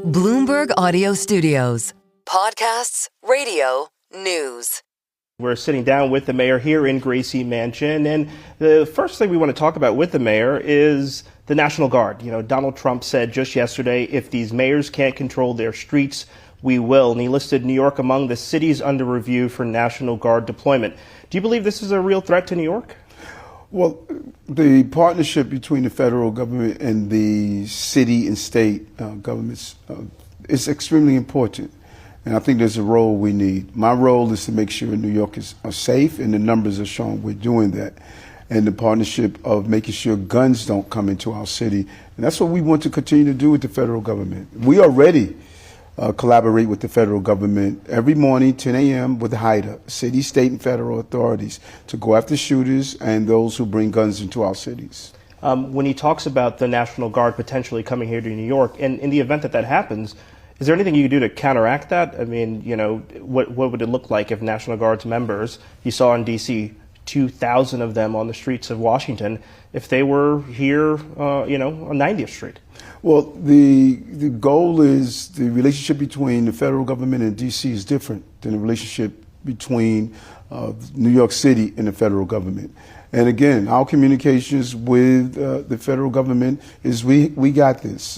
Bloomberg Audio Studios. Podcasts, radio, news. We're sitting down with the mayor here in Gracie Mansion, and the first thing we want to talk about with the mayor is the National Guard. You know, Donald Trump said just yesterday, if these mayors can't control their streets, we will. And he listed New York among the cities under review for National Guard deployment. Do you believe this is a real threat to New York? Well, the partnership between the federal government and the city and state governments is extremely important. And I think there's a role we need. My role is to make sure New York is safe, and the numbers are showing we're doing that. And the partnership of making sure guns don't come into our city. And that's what we want to continue to do with the federal government. We already collaborate with the federal government every morning, 10 a.m. with HIDA, city, state, and federal authorities, to go after shooters and those who bring guns into our cities. When he talks about the National Guard potentially coming here to New York, and in the event that that happens, is there anything you can do to counteract that? I mean, you know, what would it look like if National Guard's members, you saw in D.C., 2,000 of them on the streets of Washington, if they were here, on 90th Street? Well, the goal is the relationship between the federal government and D.C. is different than the relationship between New York City and the federal government. And again, our communications with the federal government is we got this.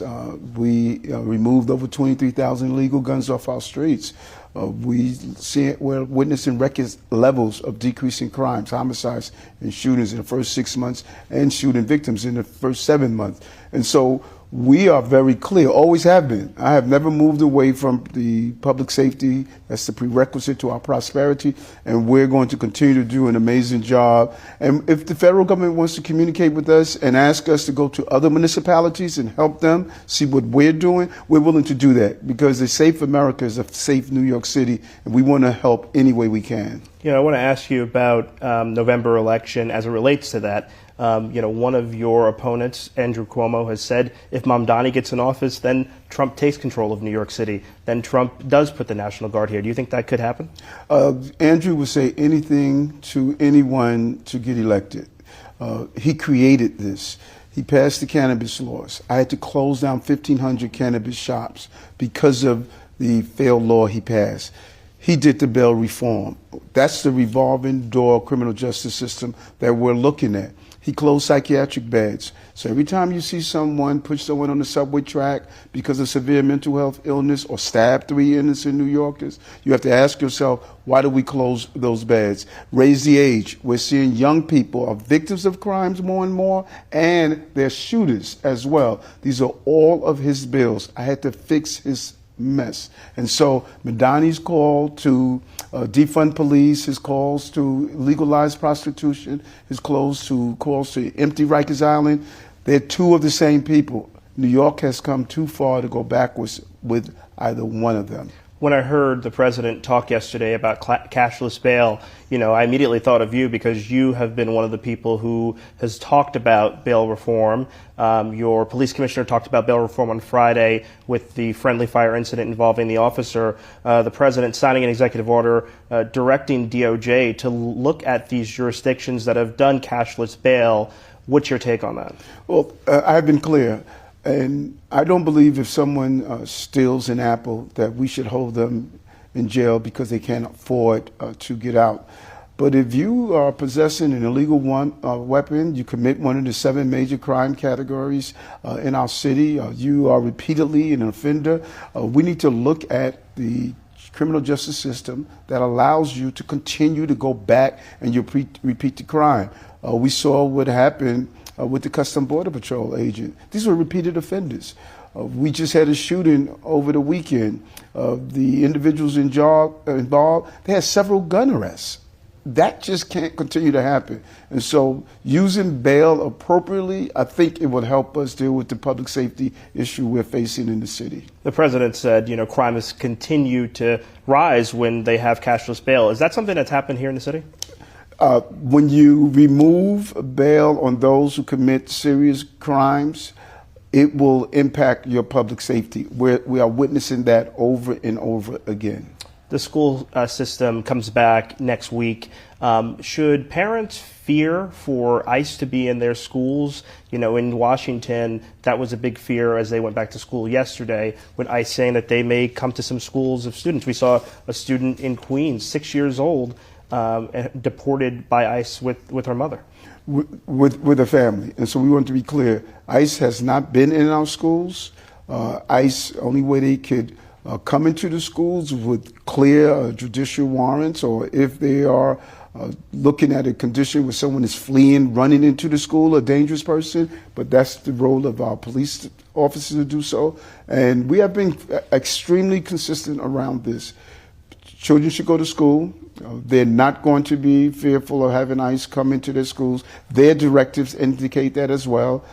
We removed over 23,000 illegal guns off our streets. We're witnessing record levels of decreasing crimes, homicides, and shootings in the first 6 months, and shooting victims in the first 7 months. And so we are very clear, always have been. I have never moved away from the public safety. That's the prerequisite to our prosperity, and we're going to continue to do an amazing job. And if the federal government wants to communicate with us and ask us to go to other municipalities and help them see what we're doing, we're willing to do that, because a safe America is a safe New York City, and we want to help any way we can. You know, I want to ask you about November election as it relates to that. One of your opponents, Andrew Cuomo, has said if Mamdani gets in office, then Trump takes control of New York City. Then Trump does put the National Guard here. Do you think that could happen? Andrew would say anything to anyone to get elected. He created this. He passed the cannabis laws. I had to close down 1,500 cannabis shops because of the failed law he passed. He did the bail reform. That's the revolving door criminal justice system that we're looking at. He closed psychiatric beds. So every time you see someone push someone on the subway track because of severe mental health illness or stab 3 innocent New Yorkers, you have to ask yourself, why do we close those beds? Raise the age. We're seeing young people are victims of crimes more and more, and they're shooters as well. These are all of his bills. I had to fix his mess. And so Mamdani's call to defund police, his calls to legalize prostitution, his calls to empty Rikers Island, they're two of the same people. New York has come too far to go backwards with either one of them. When I heard the president talk yesterday about cashless bail, I immediately thought of you, because you have been one of the people who has talked about bail reform. Your police commissioner talked about bail reform on Friday with the friendly fire incident involving the officer. The president signing an executive order directing DOJ to look at these jurisdictions that have done cashless bail. What's your take on that? Well, I've been clear. And I don't believe if someone steals an apple that we should hold them in jail because they can't afford to get out. But if you are possessing an illegal weapon, you commit one of the 7 major crime categories in our city, you are repeatedly an offender, we need to look at the criminal justice system that allows you to continue to go back and you repeat the crime. We saw what happened with the Customs Border Patrol agent. These were repeated offenders. We just had a shooting over the weekend. The individuals involved, they had several gun arrests. That just can't continue to happen. And so using bail appropriately, I think it would help us deal with the public safety issue we're facing in the city. The president said, crime has continued to rise when they have cashless bail. Is that something that's happened here in the city? When you remove bail on those who commit serious crimes, it will impact your public safety. We are witnessing that over and over again. the school system comes back next week. Should parents fear for ICE to be in their schools? You know, in Washington, that was a big fear as they went back to school yesterday, with ICE saying that they may come to some schools of students. We saw a student in Queens, 6 years old, deported by ICE with her mother. With a family. And so we want to be clear, ICE has not been in our schools. ICE, only way they could come into the schools with clear judicial warrants, or if they are looking at a condition where someone is fleeing, running into the school, a dangerous person, but that's the role of our police officers to do so. And we have been extremely consistent around this. Children should go to school. They're not going to be fearful of having ICE come into their schools. Their directives indicate that as well.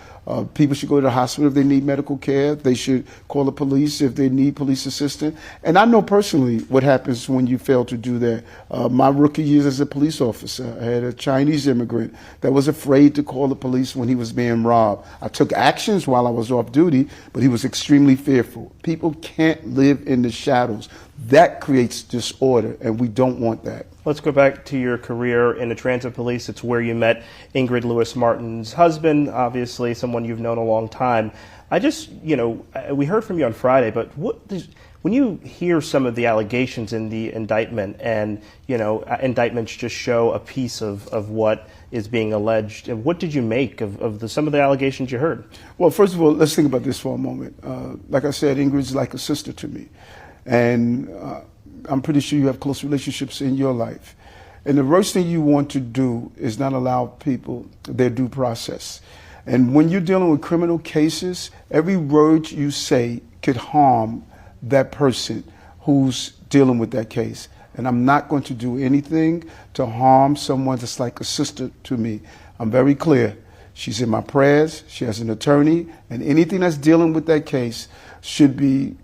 People should go to the hospital if they need medical care. They should call the police if they need police assistance. And I know personally what happens when you fail to do that. My rookie years as a police officer, I had a Chinese immigrant that was afraid to call the police when he was being robbed. I took actions while I was off duty, but he was extremely fearful. People can't live in the shadows. That creates disorder, and we don't want that. Let's go back to your career in the transit police. It's where you met Ingrid Lewis Martin's husband, obviously someone you've known a long time. We heard from you on Friday, but when you hear some of the allegations in the indictment, and, indictments just show a piece of what is being alleged, what did you make of some of the allegations you heard? Well, first of all, let's think about this for a moment. Like I said, Ingrid's like a sister to me. And I'm pretty sure you have close relationships in your life. And the worst thing you want to do is not allow people their due process. And when you're dealing with criminal cases, every word you say could harm that person who's dealing with that case. And I'm not going to do anything to harm someone that's like a sister to me. I'm very clear. She's in my prayers. She has an attorney. And anything that's dealing with that case should be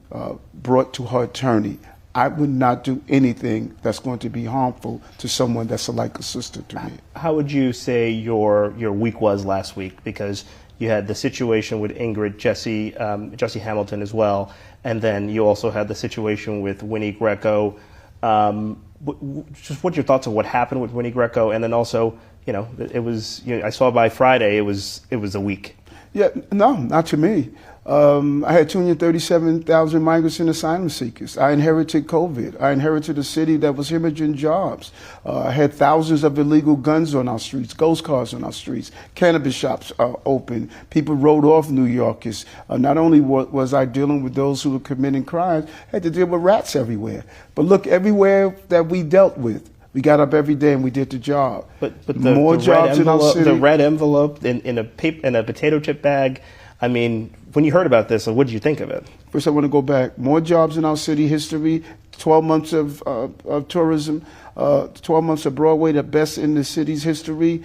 brought to her attorney. I would not do anything that's going to be harmful to someone that's like a sister to me. How would you say your week was last week? Because you had the situation with Ingrid, Jesse Hamilton as well, and then you also had the situation with Winnie Greco. Just what's your thoughts on what happened with Winnie Greco, and then also, it was. I saw by Friday it was a week. Yeah, no, not to me. I had 237,000 migrants and asylum seekers. I inherited COVID. I inherited a city that was hemorrhaging jobs. I had thousands of illegal guns on our streets, ghost cars on our streets, cannabis shops open. People rode off New Yorkers. Not only was I dealing with those who were committing crimes, I had to deal with rats everywhere. But look, everywhere that we dealt with, we got up every day and we did the job. But more jobs in our city. The red envelope in a potato chip bag. I mean, when you heard about this, what did you think of it? First, I want to go back. More jobs in our city history. 12 months of tourism. 12 months of Broadway, the best in the city's history.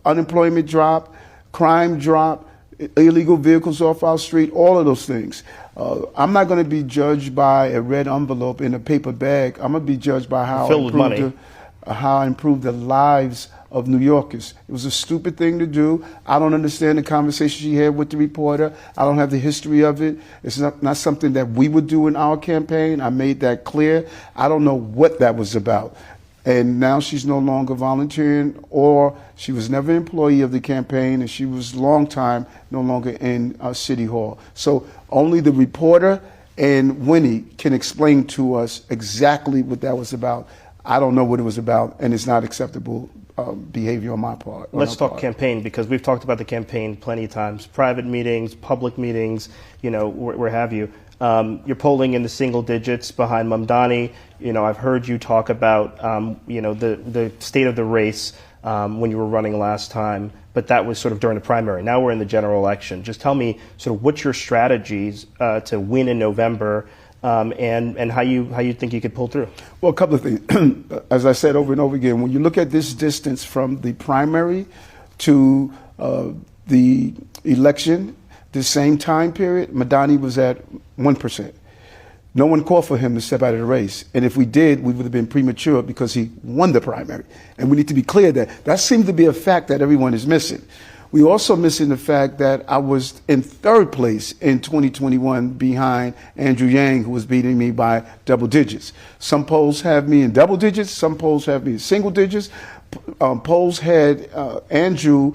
Unemployment drop. Crime drop. Illegal vehicles off our street. All of those things. I'm not going to be judged by a red envelope in a paper bag. I'm going to be judged by how I improved the lives of New Yorkers. It was a stupid thing to do. I don't understand the conversation she had with the reporter. I don't have the history of it. It's not something that we would do in our campaign. I made that clear. I don't know what that was about. And now she's no longer volunteering, or she was never an employee of the campaign, and she was long time no longer in City Hall. So only the reporter and Winnie can explain to us exactly what that was about. I don't know what it was about, and it's not acceptable behavior on my part. Let's talk campaign, because we've talked about the campaign plenty of times. Private meetings, public meetings, where have you. You're polling in the single digits behind Mamdani. I've heard you talk about, the state of the race when you were running last time, but that was sort of during the primary. Now we're in the general election. Just tell me sort of what's your strategies to win in November, and how you think you could pull through. Well, a couple of things. As I said over and over again, when you look at this distance from the primary to the election, the same time period, Mamdani was at 1%. No one called for him to step out of the race. And if we did, we would have been premature because he won the primary. And we need to be clear that seems to be a fact that everyone is missing. We also missing the fact that I was in third place in 2021 behind Andrew Yang, who was beating me by double digits. Some polls have me in double digits, some polls have me in single digits. Polls had Andrew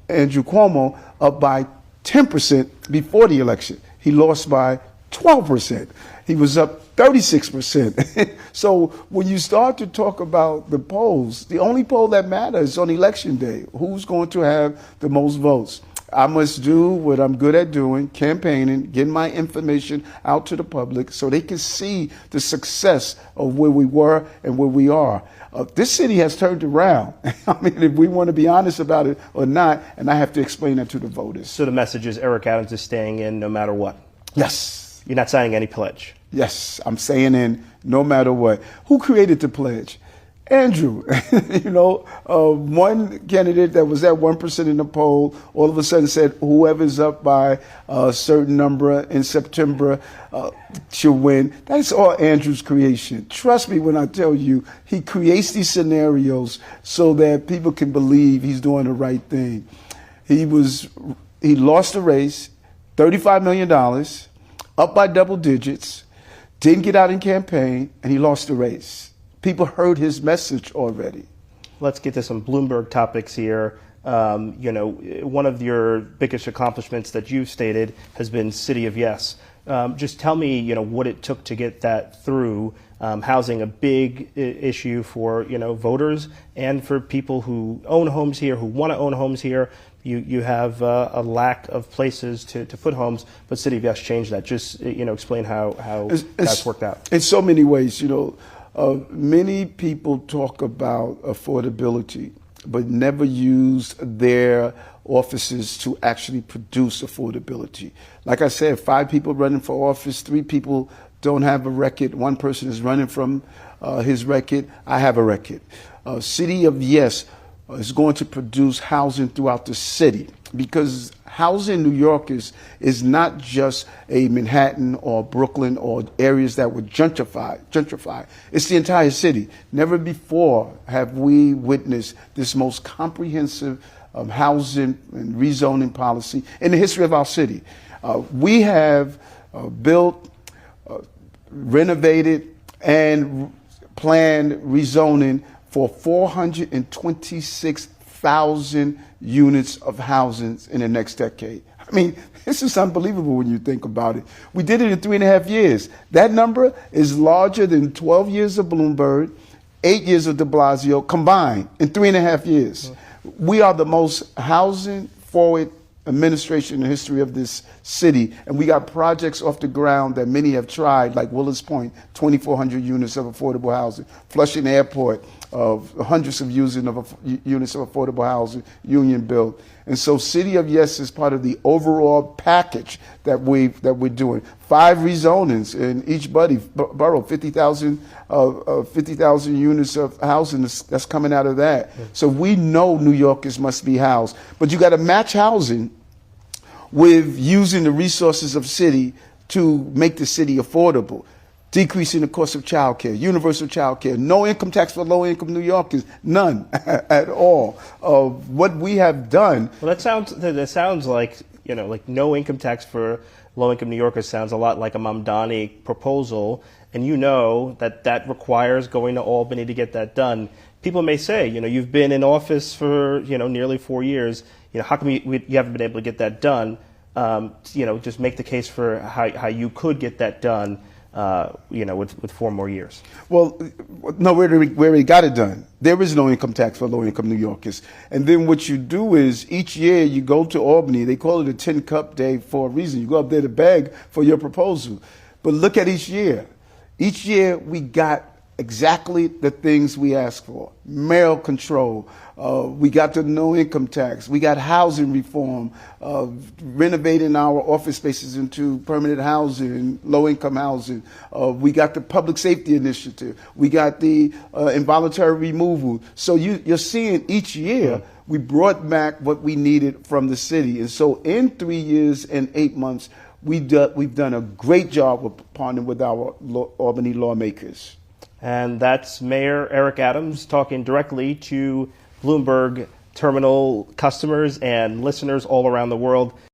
Cuomo up by 10% before the election. He lost by 12%. He was up 36%. So when you start to talk about the polls, the only poll that matters on election day, who's going to have the most votes. I must do what I'm good at doing, campaigning, getting my information out to the public so they can see the success of where we were and where we are. This city has turned around. I mean, if we want to be honest about it or not, and I have to explain that to the voters. So the message is Eric Adams is staying in no matter what? Yes. You're not signing any pledge? Yes, I'm staying in no matter what. Who created the pledge? Andrew. One candidate that was at 1% in the poll all of a sudden said whoever's up by a certain number in September should win. That's all Andrew's creation. Trust me when I tell you, he creates these scenarios so that people can believe he's doing the right thing. He lost the race, $35 million, up by double digits, didn't get out in campaign, and he lost the race. People heard his message already. Let's get to some Bloomberg topics here. One of your biggest accomplishments that you've stated has been City of Yes. Just tell me, what it took to get that through. Housing a big issue for, voters and for people who own homes here, who want to own homes here. You have a lack of places to put homes, but City of Yes changed that. Just, explain how that's worked out. In so many ways, many people talk about affordability, but never use their offices to actually produce affordability. Like I said, 5 people running for office, 3 people don't have a record. 1 person is running from his record. I have a record. City of Yes is going to produce housing throughout the city, because housing in New York is not just a Manhattan or Brooklyn or areas that would gentrify. It's the entire city. Never before have we witnessed this most comprehensive housing and rezoning policy in the history of our city. We have built, renovated, and planned rezoning for 426,000 units of housing in the next decade. I mean, this is unbelievable when you think about it. We did it in 3.5 years. That number is larger than 12 years of Bloomberg, 8 years of de Blasio combined in 3.5 years. We are the most housing forward administration in the history of this city, and we got projects off the ground that many have tried, like Willis Point, 2,400 units of affordable housing, Flushing Airport, hundreds of units of affordable housing, union built. And so City of Yes is part of the overall package that we're doing. 5 rezonings in each borough, 50,000 units of housing that's coming out of that. So we know New Yorkers must be housed, but you got to match housing with using the resources of city to make the city affordable. Decreasing the cost of childcare, universal childcare, no income tax for low-income New Yorkers, none at all. What we have done. Well, that sounds like like no income tax for low-income New Yorkers sounds a lot like a Mamdani proposal, and that requires going to Albany to get that done. People may say, you've been in office for nearly 4 years. How come you haven't been able to get that done? Just make the case for how you could get that done. With 4 more years. Well, no, we already got it done. There is no income tax for low-income New Yorkers. And then what you do is each year you go to Albany. They call it a 10-cup day for a reason. You go up there to beg for your proposal. But look at each year. Each year we got exactly the things we asked for. Mayoral control. We got the no income tax. We got housing reform, renovating our office spaces into permanent housing, low income housing. We got the public safety initiative. We got the involuntary removal. So you're seeing each year we brought back what we needed from the city. And so in 3 years and 8 months, we've done a great job of partnering with our Albany lawmakers. And that's Mayor Eric Adams talking directly to Bloomberg terminal customers and listeners all around the world.